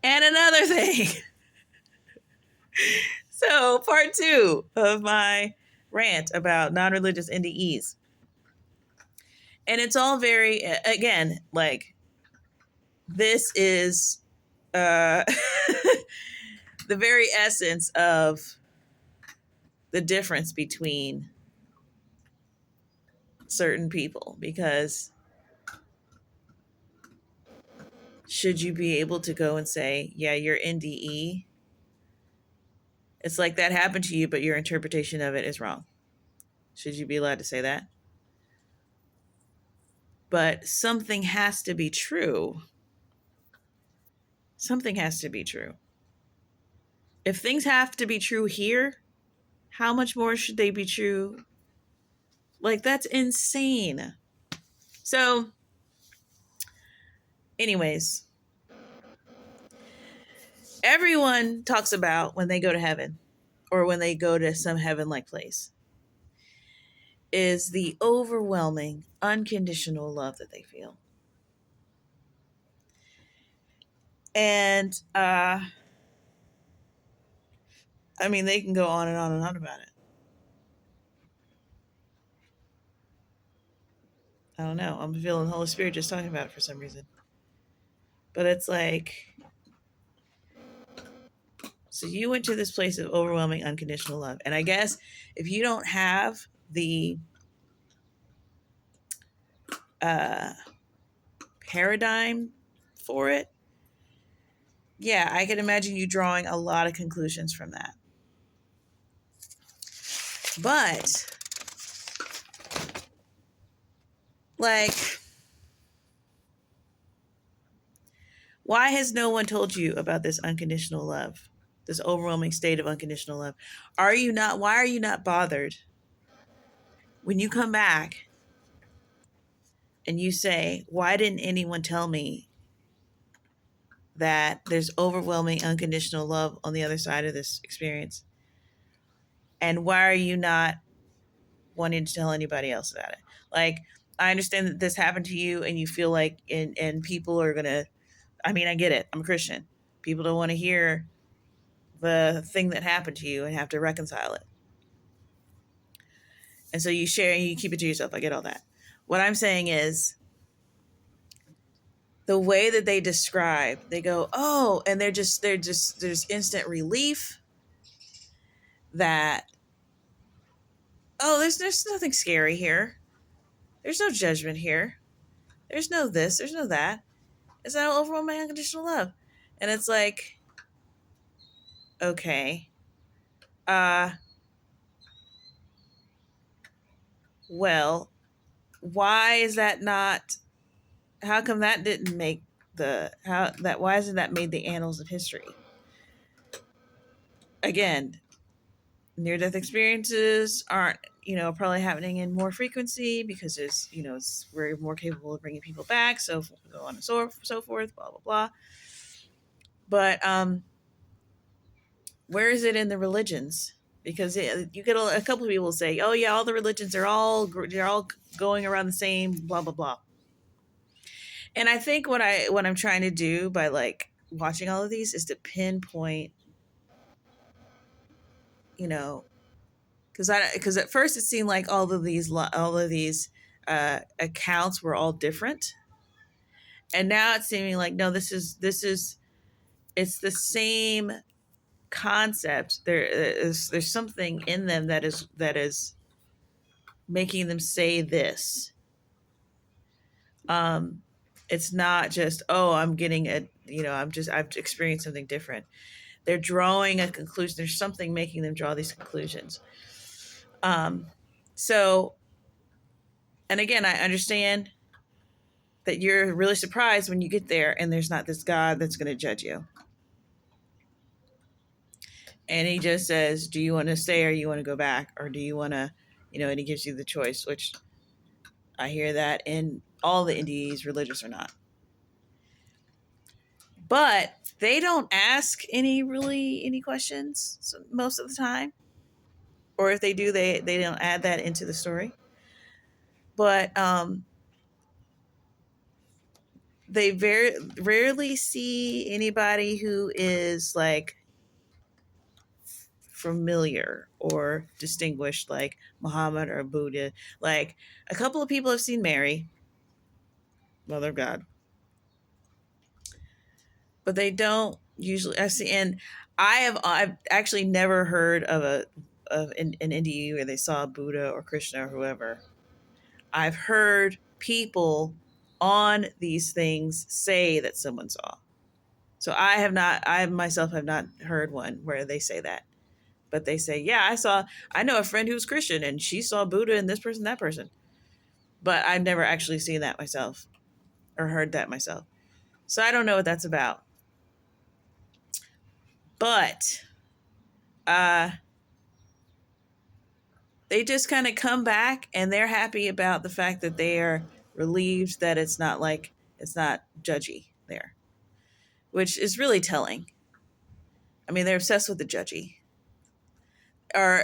And another thing. So, part 2 of my rant about non-religious NDEs. And it's all very, again, like, this is the very essence of the difference between certain people. Because should you be able to go and say, yeah, you're NDE? It's like that happened to you, but your interpretation of it is wrong. Should you be allowed to say that? But something has to be true. Something has to be true. If things have to be true here, how much more should they be true? Like, that's insane. So, anyways, everyone talks about when they go to heaven or when they go to some heaven-like place is the overwhelming, unconditional love that they feel. And, I mean, they can go on and on and on about it. I don't know. I'm feeling the Holy Spirit just talking about it for some reason. But it's like, so you went to this place of overwhelming unconditional love. And I guess if you don't have the paradigm for it, yeah, I can imagine you drawing a lot of conclusions from that. But, like, why has no one told you about this unconditional love? This overwhelming state of unconditional love? Why are you not bothered when you come back and you say, why didn't anyone tell me that there's overwhelming unconditional love on the other side of this experience? And why are you not wanting to tell anybody else about it? Like, I understand that this happened to you and you feel like, and people are going to, I mean, I get it. I'm a Christian. People don't want to hear the thing that happened to you and have to reconcile it. And so you share and you keep it to yourself. I get all that. What I'm saying is, the way that they describe, they go, oh, and there's instant relief that, oh, there's nothing scary here. There's no judgment here. There's no this, there's no that. It's not overwhelming unconditional love. And it's like, okay. Well, why is that not, how come that didn't make why hasn't that made the annals of history? Again, near-death experiences aren't, probably happening in more frequency because we're more capable of bringing people back, so go on and so forth, blah, blah, blah. But where is it in the religions? Because you get a couple of people say, oh yeah, all the religions they're all going around the same, blah, blah, blah. And I think what I'm trying to do by like watching all of these is to pinpoint, because at first it seemed like all of these accounts were all different, and now it's seeming like no, this is it's the same concept. There's something in them that is making them say this. It's not just, oh, I'm getting I've experienced something different. They're drawing a conclusion. There's something making them draw these conclusions. So, and again, I understand that you're really surprised when you get there and there's not this God that's going to judge you. And he just says, do you want to stay or you want to go back? Or do you want to, and he gives you the choice, which I hear that in all the NDEs, religious or not. But they don't ask any questions most of the time. Or if they do, they don't add that into the story. But they very rarely see anybody who is like familiar or distinguished like Muhammad or Buddha. Like a couple of people have seen Mary, Mother of God, but they don't usually. I see, and I've actually never heard of an NDE where they saw Buddha or Krishna or whoever. I've heard people on these things say that someone saw. So I myself have not heard one where they say that. But they say, yeah, I know a friend who's Christian and she saw Buddha and this person, that person. But I've never actually seen that myself or heard that myself. So I don't know what that's about. But uh, they just kind of come back and they're happy about the fact that they are relieved that it's not judgy there, which is really telling. I mean, they're obsessed with the judgy, or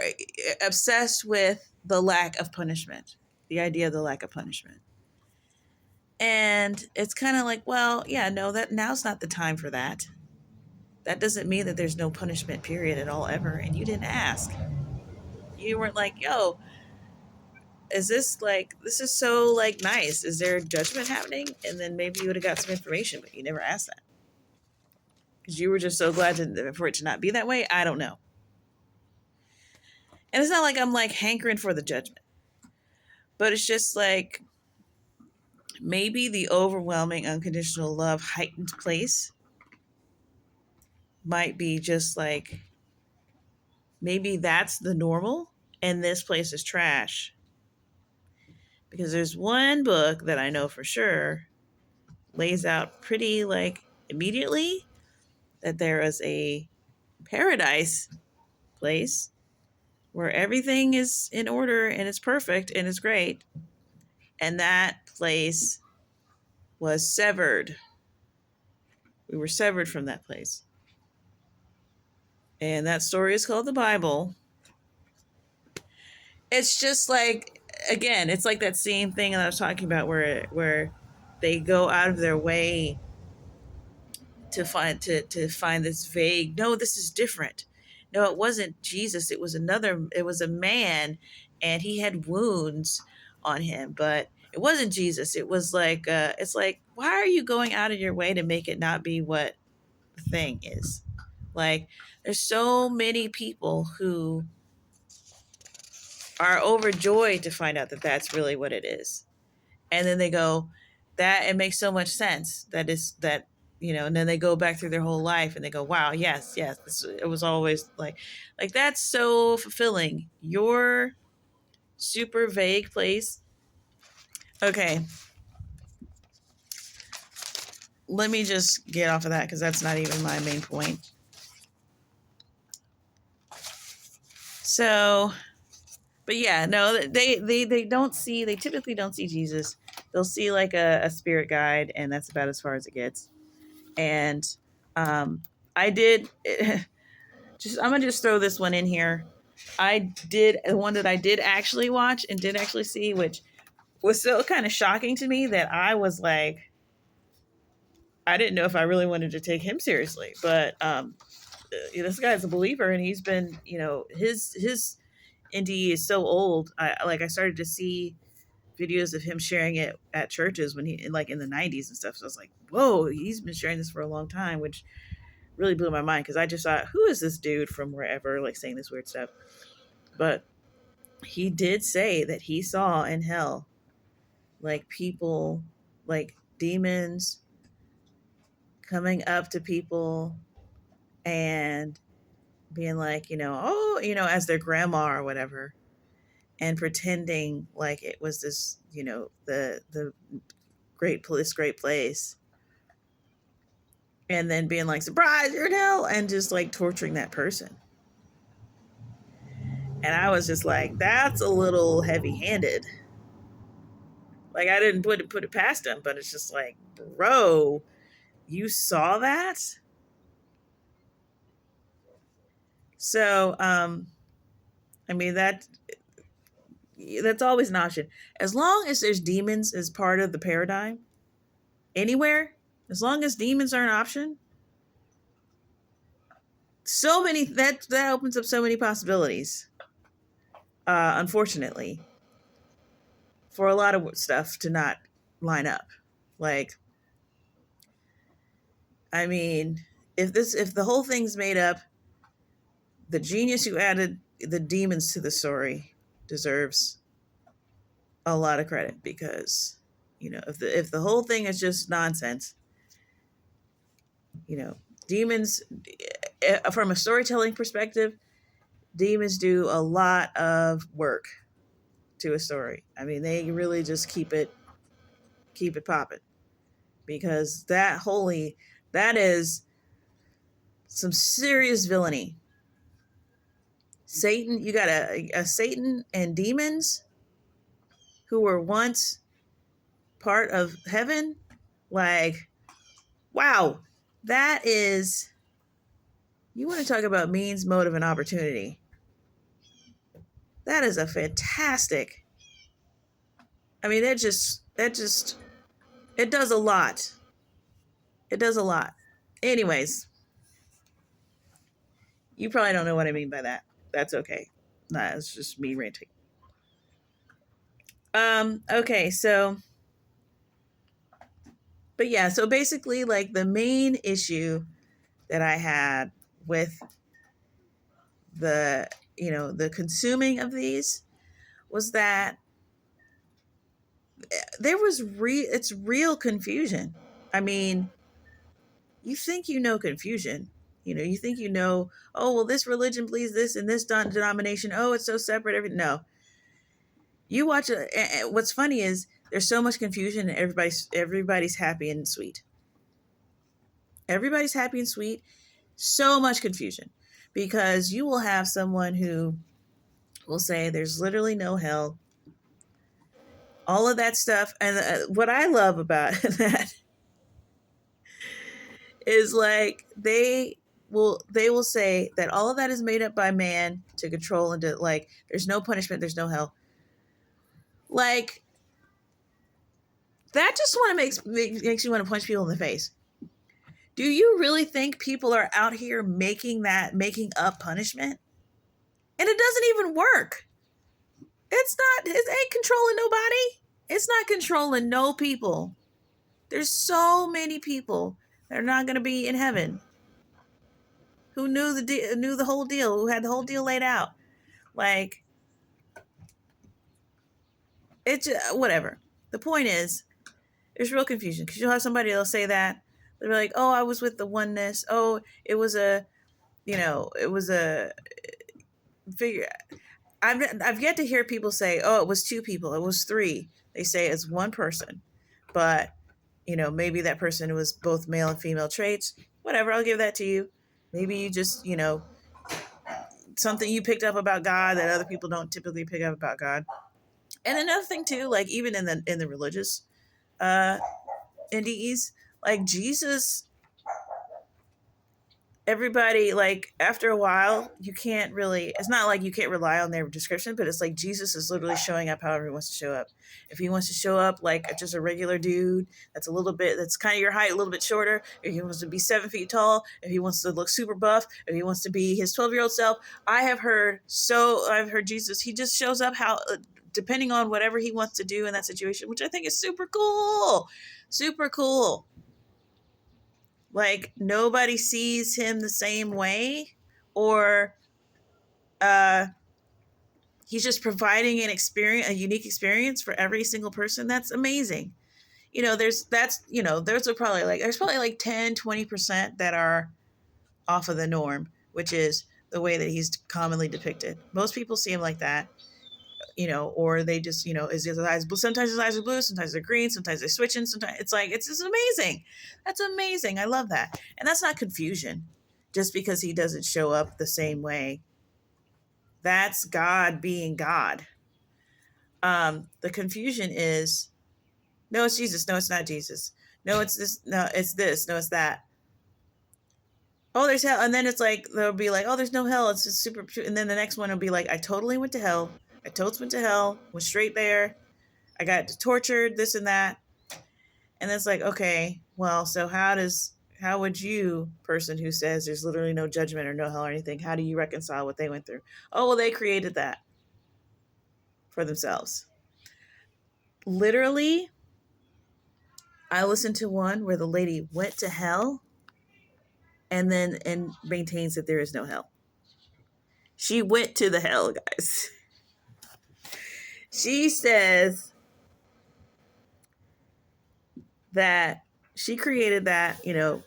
obsessed with the lack of punishment, the idea of the lack of punishment. And it's kind of like, well, yeah, no, that now's not the time for that. That doesn't mean that there's no punishment period at all ever. And you didn't ask. You weren't like, yo, this is so like nice. Is there judgment happening? And then maybe you would have got some information, but you never asked that. Because you were just so glad for it to not be that way. I don't know. And it's not like I'm like hankering for the judgment. But it's just like maybe the overwhelming unconditional love heightened place might be just like maybe that's the normal and this place is trash. Because there's one book that I know for sure lays out pretty like immediately that there is a paradise place where everything is in order and it's perfect and it's great. And that place was severed. We were severed from that place. And that story is called the Bible. It's just like, again, it's like that same thing that I was talking about where they go out of their way to find this vague, no, this is different. No, it wasn't Jesus. It was a man and he had wounds on him, but it wasn't Jesus. It was like, it's like, why are you going out of your way to make it not be what the thing is? Like, there's so many people who are overjoyed to find out that that's really what it is. And then they go, that it makes so much sense. And then they go back through their whole life and they go, wow, yes, it was always like that's so fulfilling. Your super vague place. Okay. Let me just get off of that because that's not even my main point. So, but yeah, no, they typically don't see Jesus. They'll see like a spirit guide, and that's about as far as it gets. And I did I'm gonna just throw this one in here. I did one that I did actually watch and did actually see, which was so kind of shocking to me that I was like, I didn't know if I really wanted to take him seriously. But this guy's a believer, and he's been, his NDE is so old. I started to see videos of him sharing it at churches when he like in the 90s and stuff. So I was like, whoa, he's been sharing this for a long time, which really blew my mind because I just thought, who is this dude from wherever like saying this weird stuff? But he did say that he saw in hell like people, like demons coming up to people and being like, as their grandma or whatever, and pretending like it was this, the this great place, and then being like, surprise, you're in hell, and just like torturing that person. And I was just like, that's a little heavy-handed. Like, I didn't put it past him, but it's just like, bro, you saw that? So, I mean, that's always an option. As long as there's demons as part of the paradigm, anywhere, As long as demons are an option, so many that opens up so many possibilities. Unfortunately, for a lot of stuff to not line up. Like, I mean, if the whole thing's made up, the genius who added the demons to the story deserves a lot of credit, because if the whole thing is just nonsense, demons, from a storytelling perspective, demons do a lot of work to a story. I mean, they really just keep it popping, because that is some serious villainy. Satan, you got a Satan and demons who were once part of heaven. Like, wow, that is, you want to talk about means, motive, and opportunity. That is a fantastic. I mean, it does a lot. It does a lot. Anyways, you probably don't know what I mean by that. That's okay. Nah, it's just me ranting. Okay, so, but yeah, so basically, like, the main issue that I had with the consuming of these was that it's real confusion. I mean, you think confusion. You think oh, well, this religion believes this and this denomination, oh, it's so separate. No. You watch it. What's funny is there's so much confusion and everybody's happy and sweet. Everybody's happy and sweet. So much confusion, because you will have someone who will say there's literally no hell. All of that stuff. And what I love about that is, like, they will say that all of that is made up by man to control and to, like, there's no punishment, there's no hell. Like, that just makes you want to punch people in the face. Do you really think people are out here making up punishment? And it doesn't even work. It ain't controlling nobody. It's not controlling no people. There's so many people that are not going to be in heaven who knew the whole deal, who had the whole deal laid out. Like, it's whatever. The point is, there's real confusion, because you'll have somebody that'll say that. They'll be like, oh, I was with the oneness. Oh, it was a figure. I've yet to hear people say, oh, it was two people, it was three. They say it's one person, but maybe that person was both male and female traits. Whatever, I'll give that to you. Maybe you just something you picked up about God that other people don't typically pick up about God. And another thing too, like, even in the religious NDEs, like, Jesus, everybody, like, after a while, it's not like you can't rely on their description, but it's like Jesus is literally showing up however he wants to show up. If he wants to show up like just a regular dude that's kind of your height, a little bit shorter, if he wants to be 7 feet tall, if he wants to look super buff, if he wants to be his 12-year-old self, I've heard Jesus, he just shows up how, depending on whatever he wants to do in that situation, which I think is super cool. Super cool. Like, nobody sees him the same way, or he's just providing a unique experience for every single person. That's amazing. There's probably like 10-20% that are off of the norm, which is the way that he's commonly depicted. Most people see him like that, or they just, is his eyes blue? Sometimes his eyes are blue, sometimes they're green, sometimes they're switching, sometimes it's just amazing. That's amazing. I love that. And that's not confusion just because he doesn't show up the same way. That's God being God. The confusion is, no, it's Jesus. No, it's not Jesus. No, it's this. No, it's this. No, it's that. Oh, there's hell. And then it's like, they'll be like, oh, there's no hell. It's just super. And then the next one will be like, I totally went to hell. Went straight there. I got tortured, this and that. And it's like, okay, well, so how would you, person who says there's literally no judgment or no hell or anything, how do you reconcile what they went through? Oh, well, they created that for themselves. Literally, I listened to one where the lady went to hell and maintains that there is no hell. She went to the hell, guys. She says that she created that,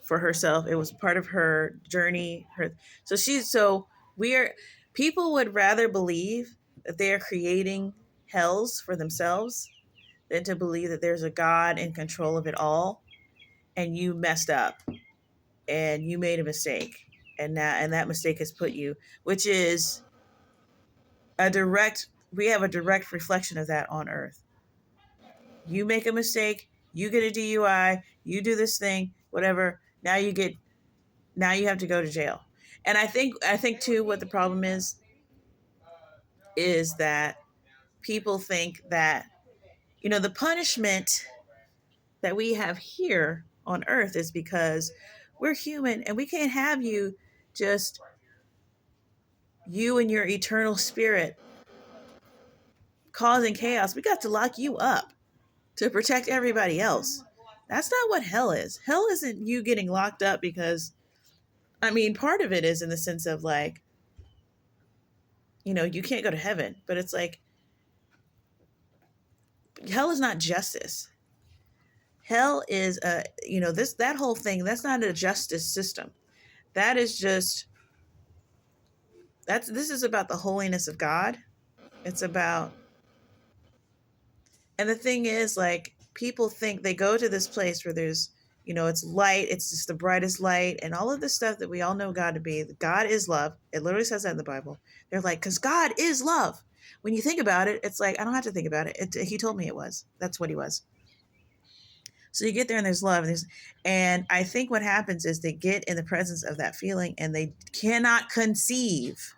for herself. It was part of her journey. So we are people would rather believe that they are creating hells for themselves than to believe that there's a God in control of it all, and you messed up and you made a mistake, and that mistake has put you, which is we have a direct reflection of that on earth. You make a mistake, you get a DUI, you do this thing, whatever. Now you have to go to jail. And I think too, what the problem is that people think that, the punishment that we have here on earth is because we're human and we can't have just you and your eternal spirit causing chaos. We got to lock you up to protect everybody else. That's not what hell is. Hell isn't you getting locked up because, part of it is in the sense of like, you can't go to heaven, but it's like, hell is not justice. Hell is that whole thing, that's not a justice system. That is just, this is about the holiness of God. It's about, and the thing is, like, people think they go to this place where there's, it's light, it's just the brightest light, and all of the stuff that we all know God to be. God is love. It literally says that in the Bible. They're like, because God is love. When you think about it, it's like, I don't have to think about it. He told me it was. That's what he was. So you get there and there's love. And I think what happens is they get in the presence of that feeling and they cannot conceive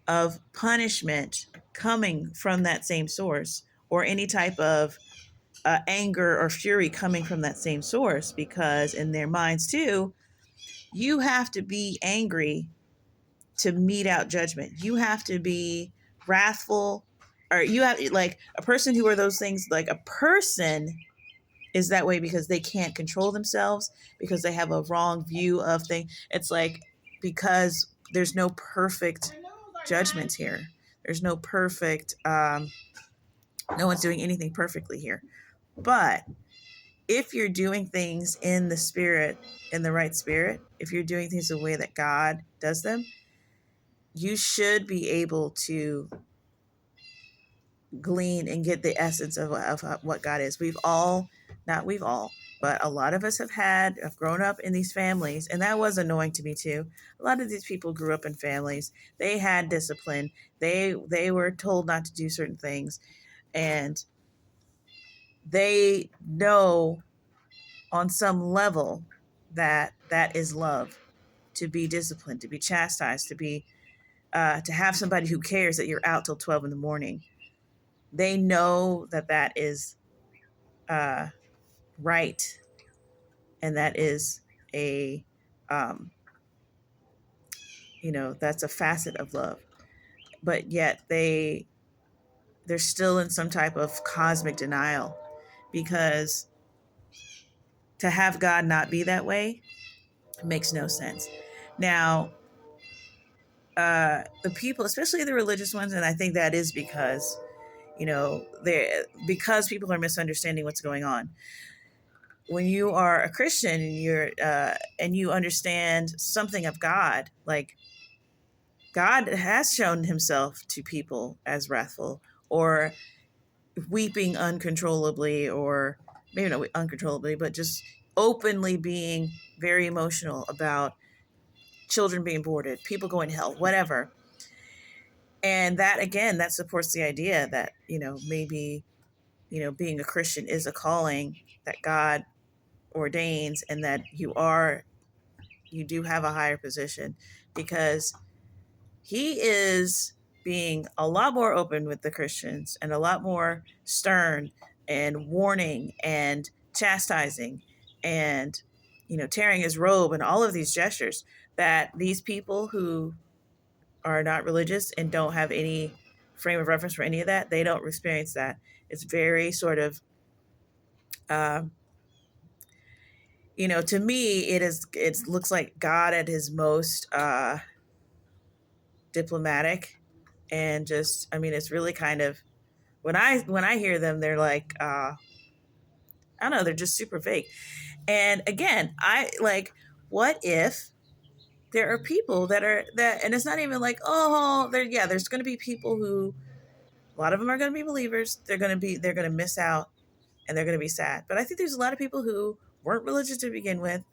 of punishment coming from that same source, or any type of anger or fury coming from that same source, because in their minds too, you have to be angry to mete out judgment. You have to be wrathful, or you have, like, a person who are those things, like a person is that way because they can't control themselves, because they have a wrong view of things. It's like, because there's no perfect judgments here. There's no perfect, no one's doing anything perfectly here. But if you're doing things in the spirit, in the right spirit, if you're doing things the way that God does them, you should be able to glean and get the essence of what God is. Not we've all, but a lot of us have grown up in these families, and that was annoying to me too. A lot of these people grew up in families. They had discipline. They were told not to do certain things, and they know on some level that is love, to be disciplined, to be chastised, to have somebody who cares that you're out till 12 in the morning. They know that is right, and that is a that's a facet of love. But yet they're still in some type of cosmic denial, because to have God not be that way makes no sense. Now, the people, especially the religious ones, and I think that is because, because people are misunderstanding what's going on. When you are a Christian and you understand something of God, like, God has shown himself to people as wrathful, or weeping uncontrollably, or maybe not uncontrollably, but just openly being very emotional about children being aborted, people going to hell, whatever. And that, again, that supports the idea that, maybe, being a Christian is a calling that God ordains, and that you do have a higher position, because he is being a lot more open with the Christians and a lot more stern and warning and chastising and, tearing his robe and all of these gestures, that these people who are not religious and don't have any frame of reference for any of that, they don't experience that. It's very sort of, um, to me, it looks like God at his most diplomatic, and just, I mean, it's really kind of, when I hear them, they're like, I don't know, they're just super fake. And again, I like, what if there are people and it's not even like, oh, there's going to be people who, a lot of them are going to be believers. They're going to miss out, and they're going to be sad. But I think there's a lot of people who weren't religious to begin with,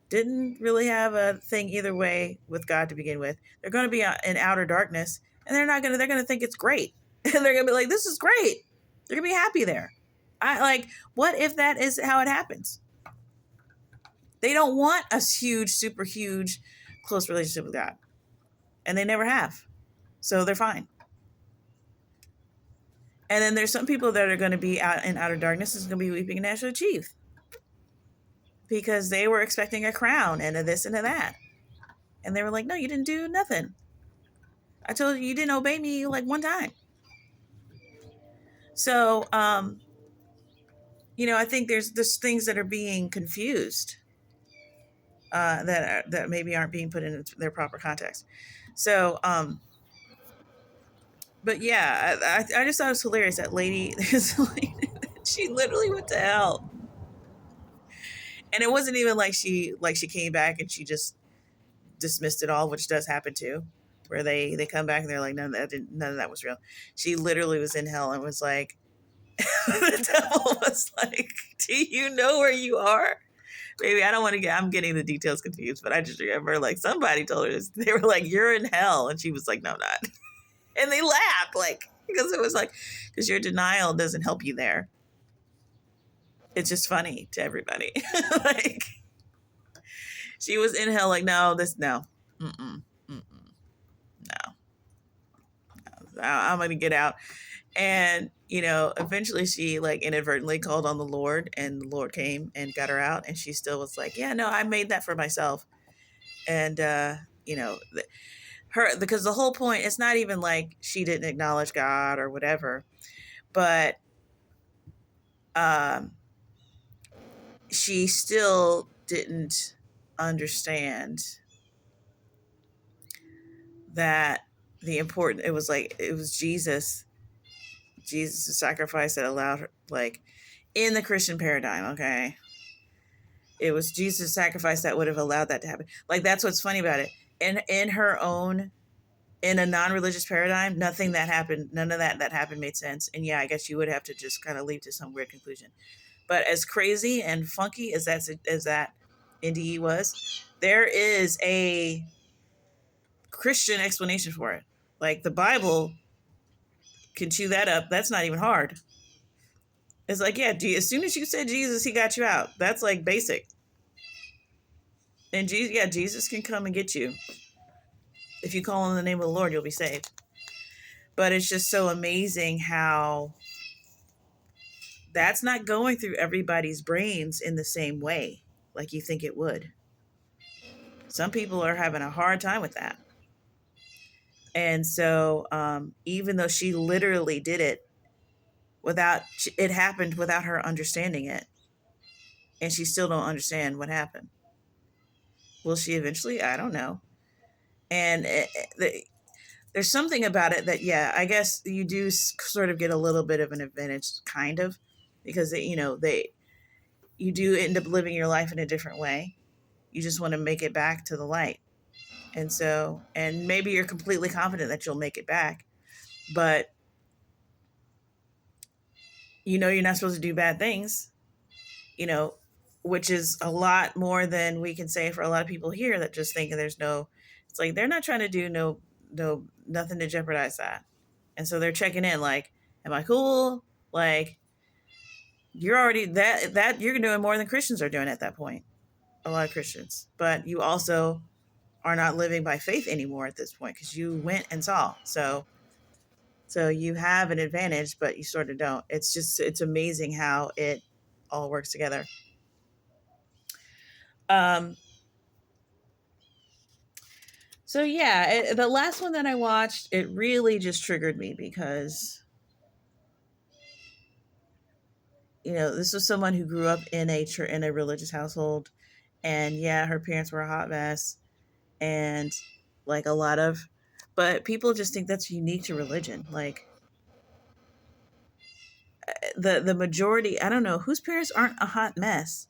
didn't really have a thing either way with God to begin with. They're going to be in outer darkness, and they're going to think it's great. And they're going to be like, this is great. They're going to be happy there. What if that is how it happens? They don't want a huge, super huge, close relationship with God. And they never have. So they're fine. And then there's some people that are going to be out in outer darkness, is going to be weeping and gnashing of teeth, because they were expecting a crown and a this and a that. And they were like, no, you didn't do nothing. I told you didn't obey me like one time. So, I think there's things that are being confused, that maybe aren't being put in their proper context. So, but yeah, I just thought it was hilarious. That lady, she literally went to hell. And it wasn't even like she came back and she just dismissed it all, which does happen too, where they come back and they're like, none of that was real. She literally was in hell and was like, the devil was like, do you know where you are? Maybe I'm getting the details confused, but I just remember like somebody told her this. They were like, you're in hell. And she was like, no, I'm not. And they laughed, like, because it was like, because your denial doesn't help you there. It's just funny to everybody. Like, she was in hell, like, no. Mm-mm, no. I'm going to get out. And, eventually she like inadvertently called on the Lord, and the Lord came and got her out. And she still was like, yeah, no, I made that for myself. And, because the whole point, it's not even like she didn't acknowledge God or whatever, but she still didn't understand that it was Jesus' sacrifice that allowed her, like, in the Christian paradigm, okay, it was Jesus' sacrifice that would have allowed that to happen. Like, that's what's funny about it. In a non-religious paradigm, none of that happened made sense. And yeah, I guess you would have to just kind of leap to some weird conclusion. But as crazy and funky as that NDE was, there is a Christian explanation for it. Like, the Bible can chew that up. That's not even hard. It's like, yeah, as soon as you said Jesus, he got you out. That's like basic. And Jesus can come and get you. If you call on the name of the Lord, you'll be saved. But it's just so amazing how that's not going through everybody's brains in the same way like you think it would. Some people are having a hard time with that. And so, even though she literally did it it happened without her understanding it, and she still don't understand what happened. Will she eventually? I don't know. And there's something about it that, yeah, I guess you do sort of get a little bit of an advantage, kind of, because you do end up living your life in a different way. You just want to make it back to the light. And so, and maybe you're completely confident that you'll make it back, but you're not supposed to do bad things, which is a lot more than we can say for a lot of people here that just think it's like they're not trying to do nothing to jeopardize that. And so they're checking in like, am I cool? Like, you're already that you're doing more than Christians are doing at that point. A lot of Christians, but you also are not living by faith anymore at this point because you went and saw. So So you have an advantage, but you sort of don't. It's amazing how it all works together. Um, so yeah, the last one that I watched, it really just triggered me because, this was someone who grew up in a religious household, and yeah, her parents were a hot mess, and like a lot of, but people just think that's unique to religion. Like the majority, I don't know whose parents aren't a hot mess.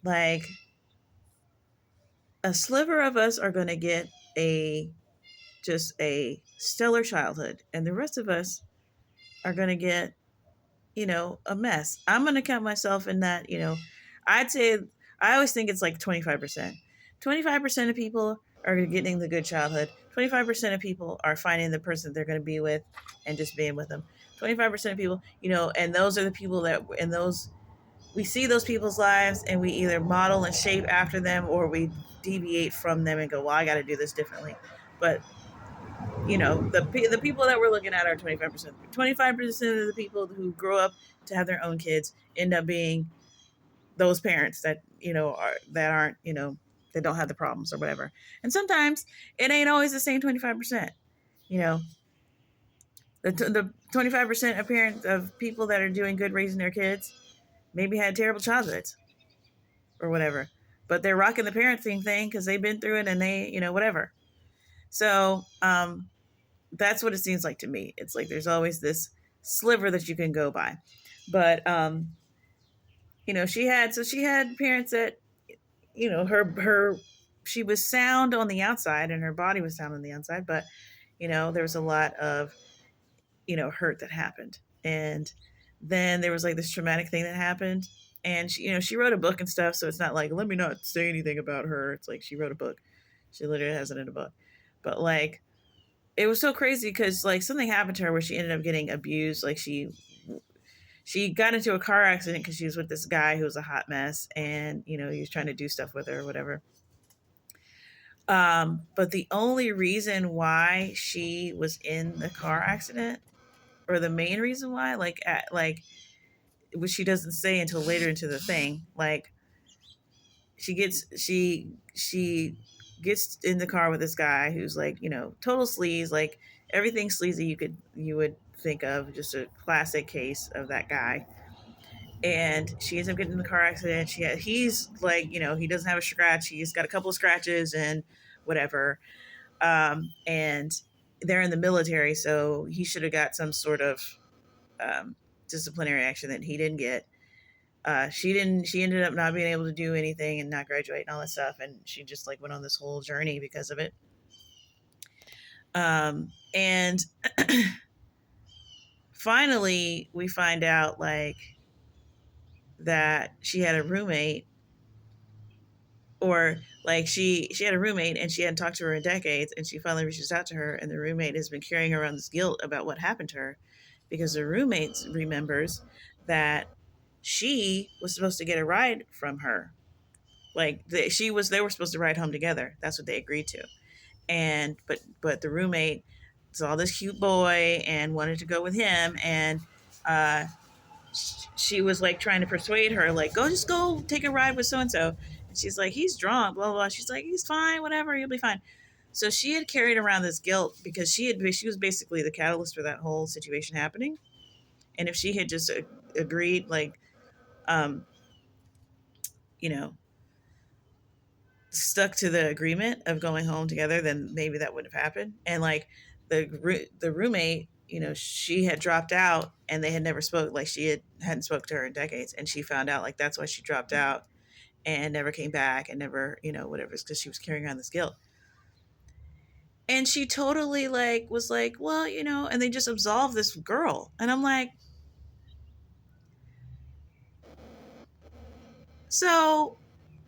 Like a sliver of us are going to get a just a stellar childhood, and the rest of us are going to get, a mess. I'm going to count myself in that. I'd say I always think it's like 25%. 25% of people are getting the good childhood. 25% of people are finding the person they're going to be with and just being with them. 25% of people, and those are the people that, and those, we see those people's lives and we either model and shape after them, or we deviate from them and go, well, I got to do this differently. But the people that we're looking at are 25%. 25% of the people who grow up to have their own kids end up being those parents that aren't, that don't have the problems or whatever. And sometimes it ain't always the same 25%. You know, the 25% of parents of people that are doing good raising their kids maybe had terrible childhoods or whatever, but they're rocking the parenting thing because they've been through it, and they, whatever. So that's what it seems like to me. It's like there's always this sliver that you can go by. But she had parents that, her she was sound on the outside and her body was sound on the outside, but there was a lot of hurt that happened. And then there was like this traumatic thing that happened, and she wrote a book and stuff, so it's not like, let me not say anything about her. It's like she wrote a book. She literally has it in a book. But like, it was so crazy because like something happened to her where she ended up getting abused. Like she got into a car accident because she was with this guy who was a hot mess, and he was trying to do stuff with her or whatever. But the only reason why she was in the car accident, or the main reason why, which she doesn't say until later into the thing, like she gets in the car with this guy who's like, total sleaze, like everything sleazy you would think of, just a classic case of that guy. And she ends up getting in the car accident. He's like, he doesn't have a scratch. He's got a couple of scratches and whatever. And they're in the military, so he should have got some sort of um, disciplinary action that he didn't get. She ended up not being able to do anything and not graduate and all that stuff, and she just like went on this whole journey because of it. And finally we find out like that she had a roommate, or like she had a roommate and she hadn't talked to her in decades, and she finally reaches out to her, and the roommate has been carrying around this guilt about what happened to her because the roommate remembers that she was supposed to get a ride from her. Like they were supposed to ride home together. That's what they agreed to. And but the roommate saw this cute boy and wanted to go with him, and uh, she was like trying to persuade her, like, just go take a ride with so and so. And she's like, he's drunk, blah, blah blah. She's like, he's fine, whatever, you'll be fine. So she had carried around this guilt because she was basically the catalyst for that whole situation happening. And if she had just agreed, like, um, you know, stuck to the agreement of going home together, then maybe that wouldn't have happened. And like the roommate, she had dropped out and they had never spoke. Like hadn't spoke to her in decades, and she found out like that's why she dropped out and never came back and never, whatever, because she was carrying on this guilt. And she totally like was like, well, and they just absolved this girl, and I'm like, so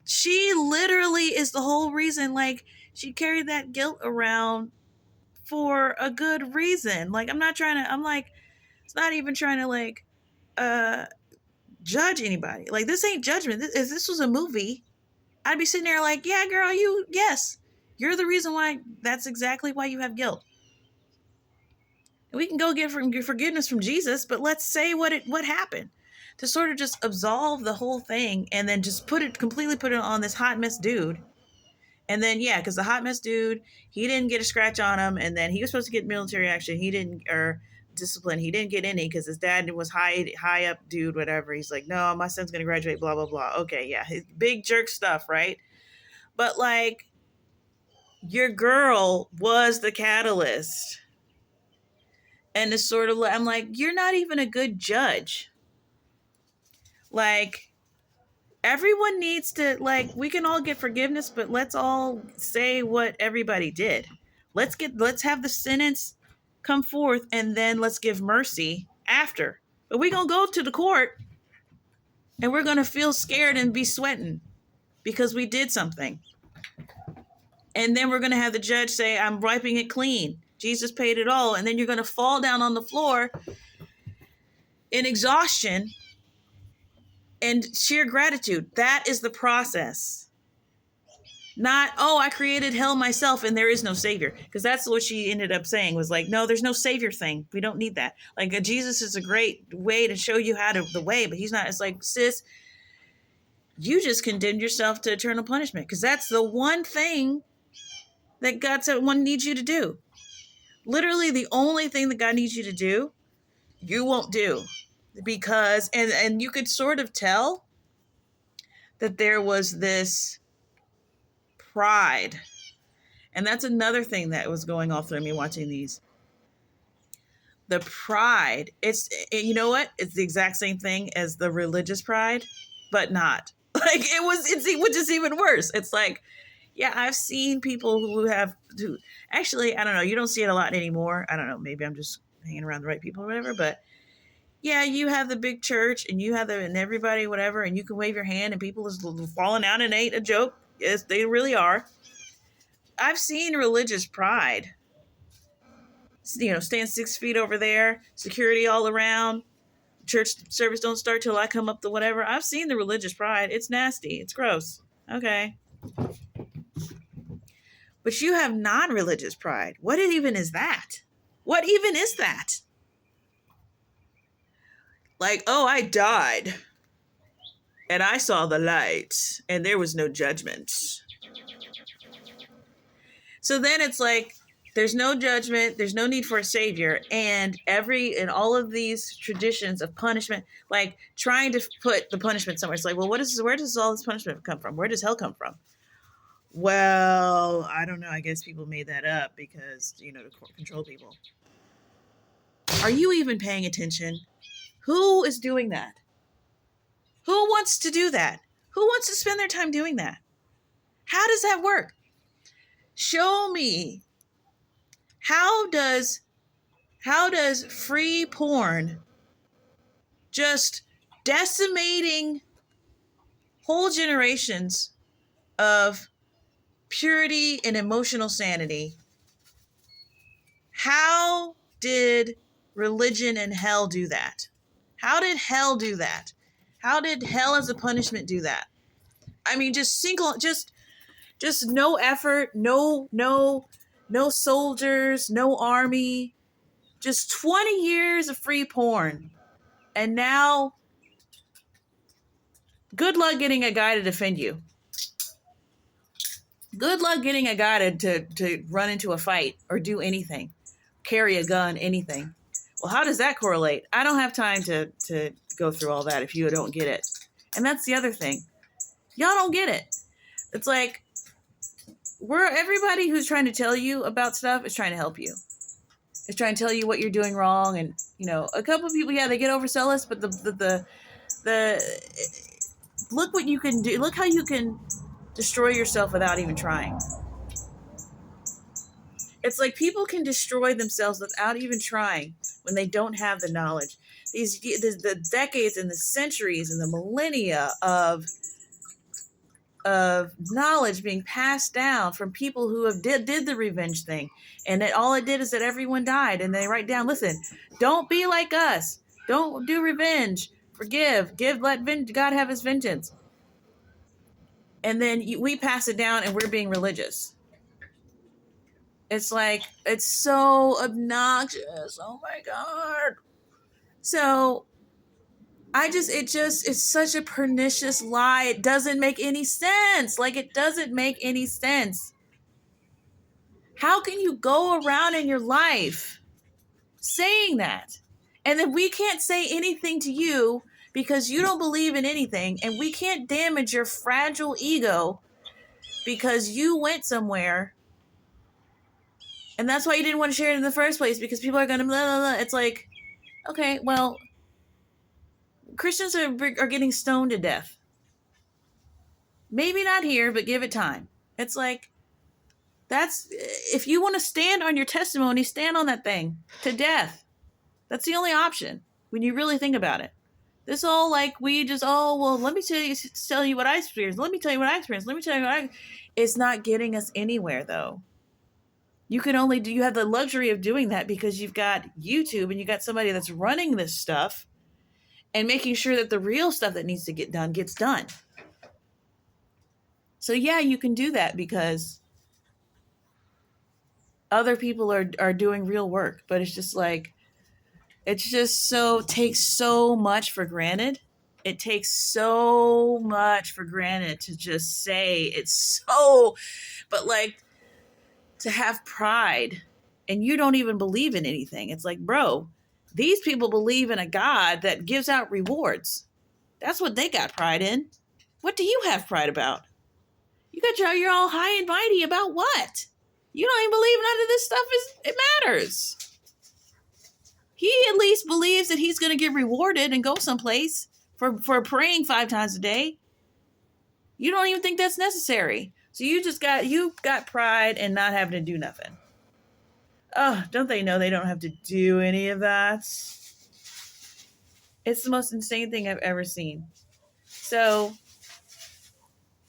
she literally is the whole reason. Like she carried that guilt around for a good reason. Like I'm like, it's not even trying to like uh judge anybody. Like this ain't judgment. If this was a movie, I'd be sitting there like, yeah, girl, yes, you're the reason why. That's exactly why you have guilt. And we can go get forgiveness from Jesus, but let's say what happened, to sort of just absolve the whole thing and then just completely put it on this hot mess dude. And then, yeah, because the hot mess dude, he didn't get a scratch on him, and then he was supposed to get military action. He didn't, or discipline. He didn't get any because his dad was high up dude, whatever. He's like, no, my son's gonna graduate, blah blah blah. Okay, yeah, his big jerk stuff, right? But like, your girl was the catalyst, and it's sort of like, I'm like, you're not even a good judge. Like, everyone needs to, like, we can all get forgiveness, but let's all say what everybody did. Let's have the sentence come forth, and then let's give mercy after. But we're gonna go to the court and we're gonna feel scared and be sweating because we did something. And then we're gonna have the judge say, I'm wiping it clean. Jesus paid it all. And then you're gonna fall down on the floor in exhaustion and sheer gratitude. That is the process. Not, oh, I created hell myself and there is no savior. Because that's what she ended up saying, was like, no, there's no savior thing. We don't need that. Like, Jesus is a great way to show you how to the way, but he's not. It's like, sis, you just condemned yourself to eternal punishment, because that's the one thing that one needs you to do. Literally the only thing that God needs you to do, you won't do. Because, and you could sort of tell that there was this pride. And that's another thing that was going all through me watching these. The pride, you know what? It's the exact same thing as the religious pride, but not. Like, which is even worse. It's like, yeah, I've seen people who actually, I don't know, you don't see it a lot anymore. I don't know, maybe I'm just hanging around the right people or whatever, but yeah, you have the big church and you have and everybody, whatever, and you can wave your hand and people is falling out and ain't a joke. Yes, they really are. I've seen religious pride, stand 6 feet over there, security all around, church service don't start till I come up to whatever. I've seen the religious pride. It's nasty. It's gross. Okay. But you have non-religious pride. What even is that? What even is that? Like, oh, I died and I saw the light and there was no judgment. So then it's like, there's no judgment, there's no need for a savior, and all of these traditions of punishment, like trying to put the punishment somewhere. It's like, well, where does all this punishment come from? Where does hell come from? Well, I don't know. I guess people made that up because, to control people. Are you even paying attention? Who is doing that? Who wants to do that? Who wants to spend their time doing that? How does that work? Show me. How does free porn just decimating whole generations of purity and emotional sanity? How did religion and hell do that? How did hell do that? How did hell as a punishment do that? I mean, just no effort, no soldiers, no army, just 20 years of free porn. And now, good luck getting a guy to defend you. Good luck getting a guy to run into a fight or do anything, carry a gun, anything. Well, how does that correlate? I don't have time to go through all that if you don't get it. And that's the other thing. Y'all don't get it. It's like, everybody who's trying to tell you about stuff is trying to help you. It's trying to tell you what you're doing wrong. And, a couple of people, yeah, they get overzealous, but the look what you can do. Look how you can destroy yourself without even trying. It's like people can destroy themselves without even trying when they don't have the knowledge. The decades and the centuries and the millennia of knowledge being passed down from people who did the revenge thing, and all it did is that everyone died. And they write down, listen, don't be like us. Don't do revenge. Forgive. Let God have his vengeance. And then we pass it down, and we're being religious. It's like, it's so obnoxious. Oh my God. So it's such a pernicious lie. It doesn't make any sense. Like, it doesn't make any sense. How can you go around in your life saying that? And then we can't say anything to you because you don't believe in anything. And we can't damage your fragile ego because you went somewhere. And that's why you didn't want to share it in the first place, because people are going to blah, blah, blah. It's like, okay, well, Christians are getting stoned to death. Maybe not here, but give it time. It's like, if you want to stand on your testimony, stand on that thing to death. That's the only option when you really think about it. This all like, we just, well, let me tell you what I experienced. Let me tell you what I experienced. Let me tell you what it's not getting us anywhere, though. You have the luxury of doing that because you've got YouTube and you got somebody that's running this stuff and making sure that the real stuff that needs to get done gets done. So yeah, you can do that because other people are doing real work, but it's just like, takes so much for granted. It takes so much for granted to just say it's so, but like, to have pride and you don't even believe in anything. It's like, bro, these people believe in a God that gives out rewards. That's what they got pride in. What do you have pride about? You're all high and mighty about what? You don't even believe none of this stuff it matters. He at least believes that he's going to get rewarded and go someplace for praying 5 times a day. You don't even think that's necessary. So you got pride and not having to do nothing. Oh, don't they know they don't have to do any of that? It's the most insane thing I've ever seen. So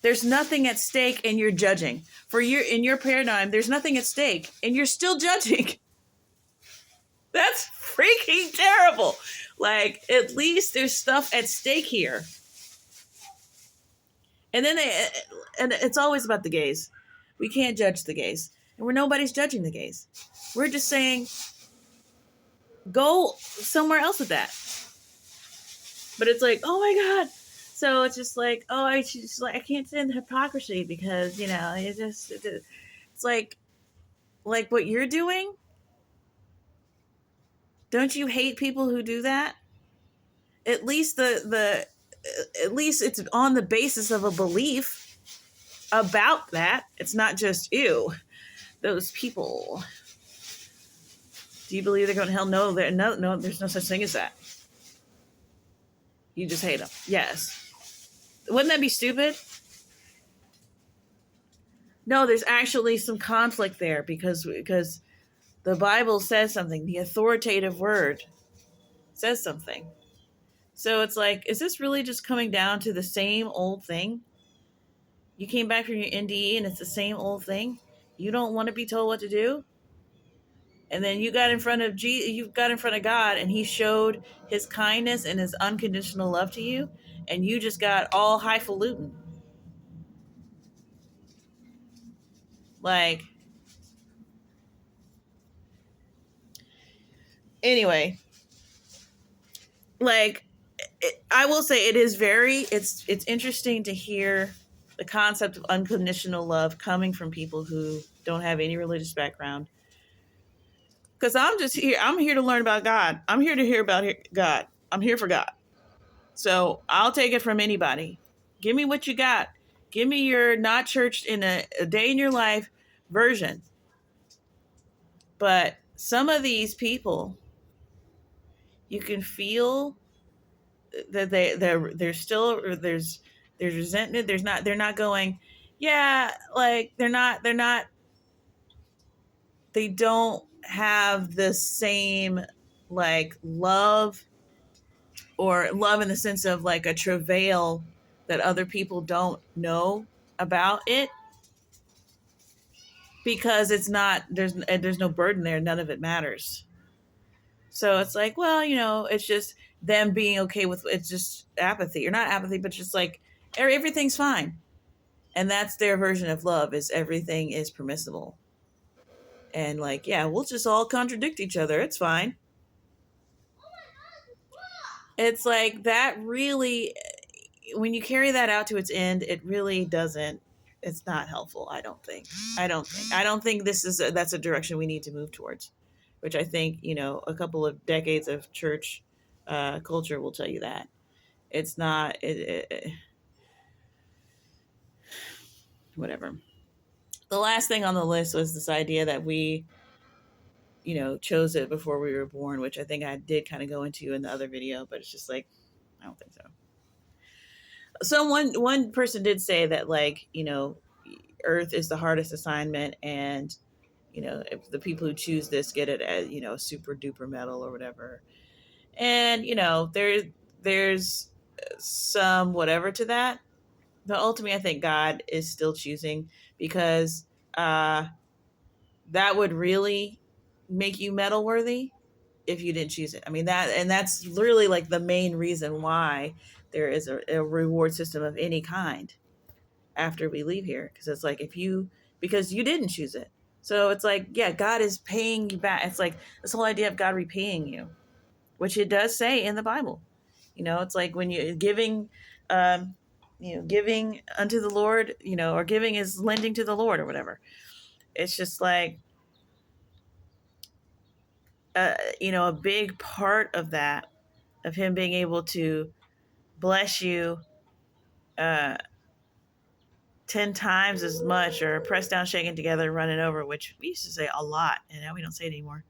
there's nothing at stake and you're judging. In your paradigm, there's nothing at stake and you're still judging. That's freaking terrible. Like, at least there's stuff at stake here. And then and it's always about the gays. We can't judge the gays. And nobody's judging the gays. We're just saying, go somewhere else with that. But it's like, oh my God. So it's just like, I can't stand the hypocrisy because, it's like what you're doing. Don't you hate people who do that? At least at least it's on the basis of a belief about that. It's not just, ew, those people. Do you believe they're going to hell? No, there's no such thing as that. You just hate them. Yes. Wouldn't that be stupid? No, there's actually some conflict there because the Bible says something. The authoritative word says something. So it's like, is this really just coming down to the same old thing? You came back from your NDE and it's the same old thing. You don't want to be told what to do. And then you got in front of God and he showed his kindness and his unconditional love to you. And you just got all highfalutin. Like, anyway, like, I will say it's interesting to hear the concept of unconditional love coming from people who don't have any religious background. Because I'm here to learn about God. I'm here to hear about God. I'm here for God. So I'll take it from anybody. Give me what you got. Give me your not churched in a day in your life version. But some of these people, you can feel that there's resentment. They're not going, yeah, like they don't have the same like love, or love in the sense of like a travail that other people don't know about it, because it's not, there's no burden there. None of it matters. So it's like, well, it's just them being okay with, it's just apathy, or not apathy, but just like everything's fine. And that's their version of love, is everything is permissible. And like, yeah, we'll just all contradict each other. It's fine. It's like that really, when you carry that out to its end, it really doesn't, it's not helpful. I don't think that's a direction we need to move towards, which I think, a couple of decades of church culture will tell you that it's not, whatever. The last thing on the list was this idea that we, chose it before we were born, which I think I did kind of go into in the other video, but it's just like, I don't think so. So one person did say that, like, Earth is the hardest assignment, and if the people who choose this get it as super duper medal or whatever, and there's some whatever to that, but ultimately I think God is still choosing, because that would really make you medal worthy if you didn't choose it. I mean, that's really like the main reason why there is a reward system of any kind after we leave here, because it's like, because you didn't choose it. So it's like, yeah, God is paying you back. It's like this whole idea of God repaying you, which it does say in the Bible. It's like when you're giving, giving unto the Lord, or giving is lending to the Lord or whatever. It's just like, a big part of that, of him being able to bless you, uh, 10 times as much, or press down, shaken together, running over, which we used to say a lot, and now we don't say it anymore.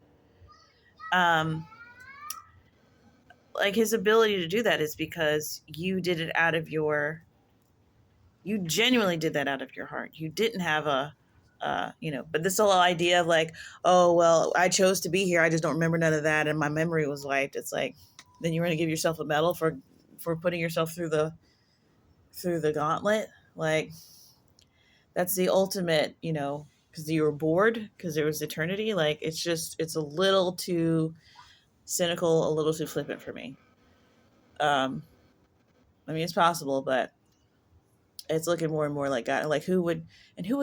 Like, his ability to do that is because you did it you genuinely did that out of your heart. You didn't have but this whole idea of like, oh, well, I chose to be here, I just don't remember none of that, and my memory was wiped. It's like, then you're going to give yourself a medal for putting yourself through the gauntlet. Like, that's the ultimate, because you were bored, because there was eternity. Like, it's a little too cynical, a little too flippant for me. I mean, it's possible, but it's looking more and more like God. Like, who would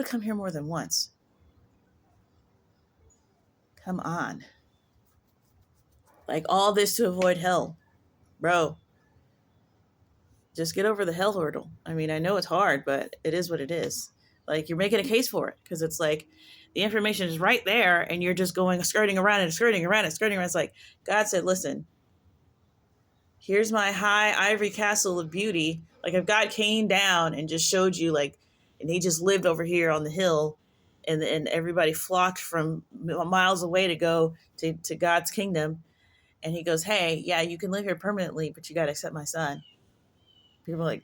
come here more than once? Come on. Like, all this to avoid hell. Bro, just get over the hell hurdle. I mean, I know it's hard, but it is what it is. Like, you're making a case for it, because it's like the information is right there, and you're just going skirting around and skirting around and skirting around. It's like God said, listen, here's my high ivory castle of beauty. Like, if God came down and just showed you, like, and he just lived over here on the hill, and everybody flocked from miles away to go to God's kingdom, and he goes, hey, yeah, you can live here permanently, but you got to accept my son. People are like,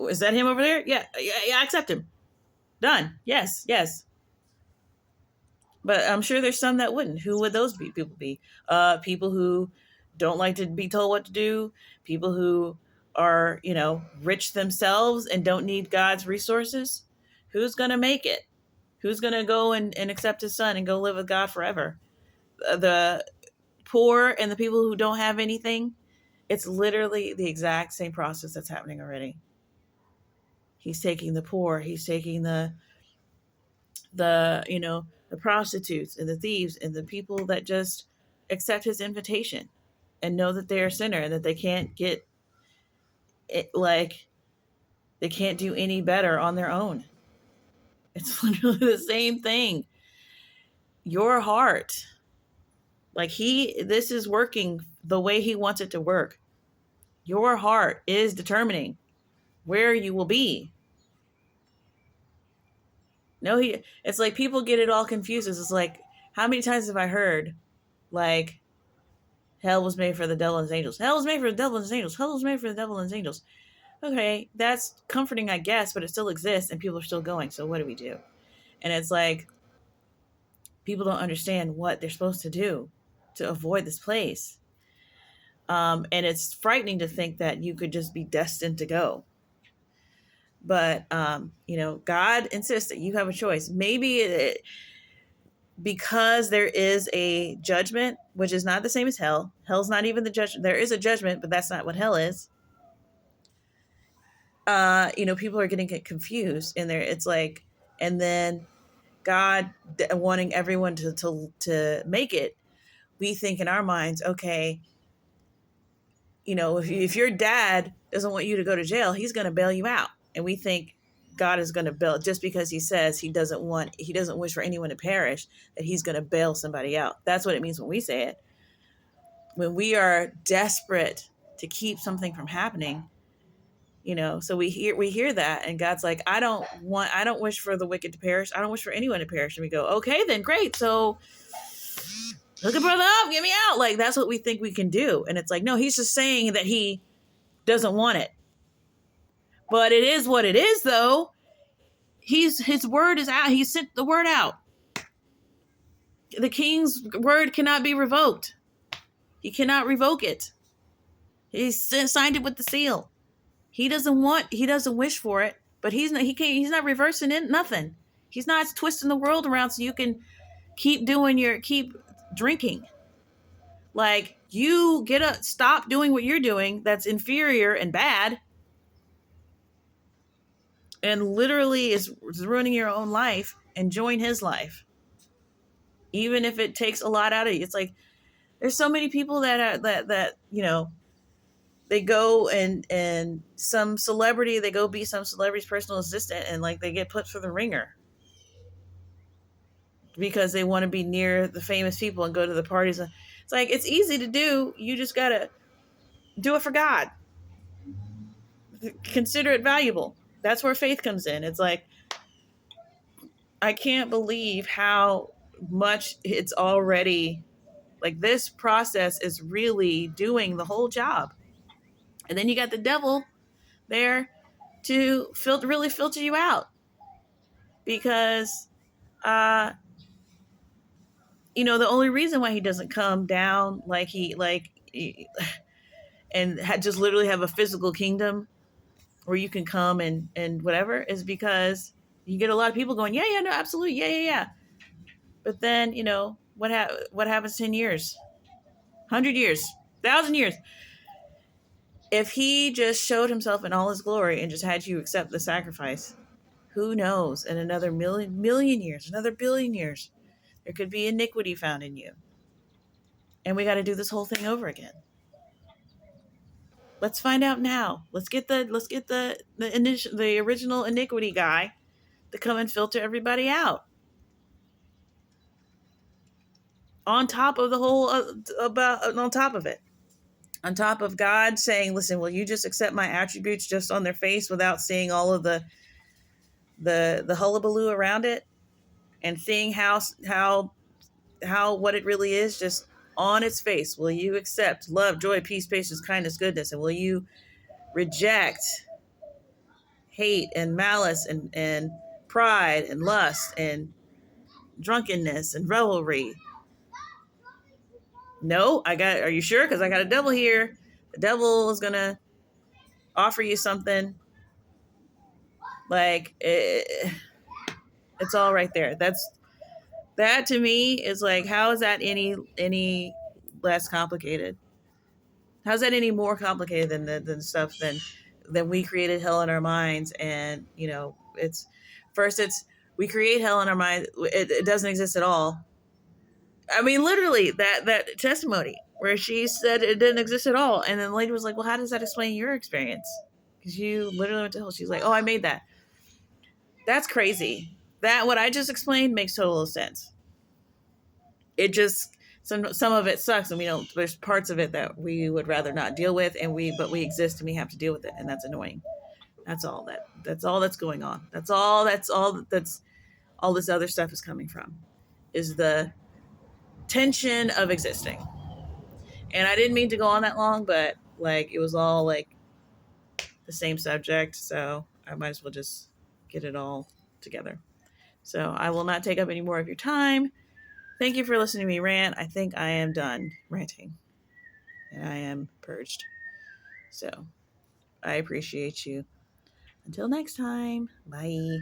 is that him over there? Yeah, I accept him. Done. Yes. But I'm sure there's some that wouldn't. Who would those people be? People who don't like to be told what to do. People who are, rich themselves and don't need God's resources. Who's going to make it? Who's going to go and accept his son and go live with God forever? The poor and the people who don't have anything. It's literally the exact same process that's happening already. He's taking the poor. He's taking the prostitutes and the thieves and the people that just accept his invitation and know that they're a sinner and that they can't get it, like, they can't do any better on their own. It's literally the same thing. Your heart, like, this is working the way he wants it to work. Your heart is determining where you will be. No, it's like people get it all confused. It's like, how many times have I heard, like, hell was made for the devil and his angels. Hell was made for the devil and his angels. Hell was made for the devil and his angels. Okay, that's comforting, I guess, but it still exists and people are still going. So what do we do? And it's like, people don't understand what they're supposed to do to avoid this place. And it's frightening to think that you could just be destined to go. But, God insists that you have a choice. Maybe because there is a judgment, which is not the same as hell. Hell's not even the judgment. There is a judgment, but that's not what hell is. People are getting confused in there. It's like, and then God wanting everyone to make it, we think in our minds, okay, if your dad doesn't want you to go to jail, he's going to bail you out. And we think God is going to bail, just because he says he doesn't wish for anyone to perish, that he's going to bail somebody out. That's what it means when we say it. When we are desperate to keep something from happening, so we hear that, and God's like, I don't wish for the wicked to perish. I don't wish for anyone to perish. And we go, okay, then great. So hook a brother up, get me out. Like, that's what we think we can do. And it's like, no, he's just saying that he doesn't want it. But it is what it is, though. His word is out. He sent the word out. The king's word cannot be revoked. He cannot revoke it. He signed it with the seal. He doesn't wish for it, but he's not reversing it, nothing. He's not twisting the world around so you can keep drinking. Like, you stop doing what you're doing that's inferior and bad, and literally is ruining your own life, and join his life. Even if it takes a lot out of you. It's like, there's so many people that they go and some celebrity, they go be some celebrity's personal assistant, and like they get put through the ringer because they want to be near the famous people and go to the parties. It's like, it's easy to do. You just got to do it for God. Consider it valuable. That's where faith comes in. It's like, I can't believe how much it's already, like, this process is really doing the whole job. And then you got the devil there to really filter you out, because the only reason why he doesn't come down and just literally have a physical kingdom where you can come and whatever, is because you get a lot of people going, yeah, no, absolutely, yeah. But then, what happens 10 years, 100 years, 1,000 years? If he just showed himself in all his glory and just had you accept the sacrifice, who knows, in another million years, another billion years, there could be iniquity found in you. And we got to do this whole thing over again. Let's find out now. Let's get the original iniquity guy to come and filter everybody out. On top of the whole, on top of it. On top of God saying, listen, will you just accept my attributes just on their face without seeing all of the hullabaloo around it, and seeing how what it really is just on its face? Will you accept love, joy, peace, patience, kindness, goodness? And will you reject hate and malice and pride and lust and drunkenness and revelry? No, are you sure? Because I got a devil here. The devil is going to offer you something. Like, it's all right there. That to me is like, how is that any less complicated? How's that any more complicated than stuff than we created hell in our minds? And we create hell in our minds. It doesn't exist at all. I mean, literally, that testimony where she said it didn't exist at all, and then the lady was like, well, how does that explain your experience? Because you literally went to hell. She's like, oh, I made that. That's crazy. That what I just explained makes total sense. It just, some of it sucks, and there's parts of it that we would rather not deal with, but we exist and we have to deal with it, and that's annoying. That's all that's going on. That's all this other stuff is coming from, is the tension of existing. And I didn't mean to go on that long, but like, it was all like the same subject, so I might as well just get it all together. So I will not take up any more of your time. Thank you for listening to me rant. I think I am done ranting, and I am purged. So I appreciate you. Until next time, bye.